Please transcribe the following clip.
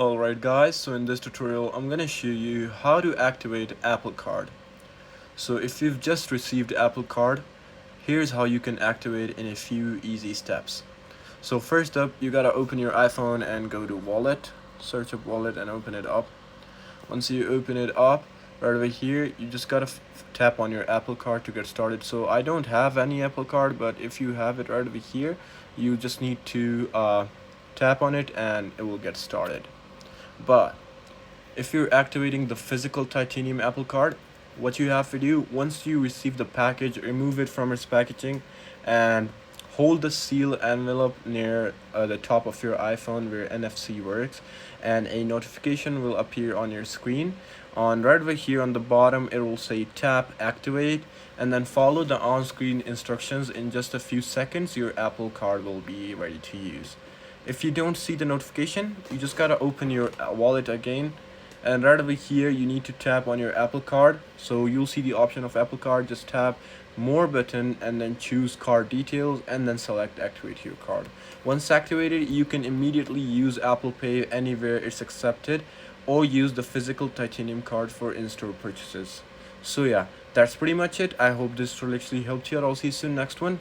Alright guys, so in this tutorial I'm gonna show you how to activate Apple Card. So if you've just received Apple Card, here's how you can activate in a few easy steps. So first up, you gotta open your iPhone and go to Wallet, search up Wallet and open it up. Once you open it up, right over here, you just gotta tap on your Apple Card to get started. So I don't have any Apple Card, but if you have it right over here, you just need to tap on it and it will get started. But if you're activating the physical titanium Apple Card, what you have to do, once you receive the package, remove it from its packaging and hold the seal envelope near the top of your iPhone where NFC works, and a notification will appear on your screen. On right over here on the bottom, it will say tap activate, and then follow the on-screen instructions. In just a few seconds, your Apple Card will be ready to use. If you don't see the notification, you just gotta open your wallet again, and right over here you need to tap on your Apple Card. So you'll see the option of Apple Card. Just tap more button and then choose card details and then select activate your card. Once activated, you can immediately use Apple Pay anywhere it's accepted, or use the physical titanium card for in-store purchases. So yeah, that's pretty much it. I hope this tutorial actually helped you out. I'll see you soon next one.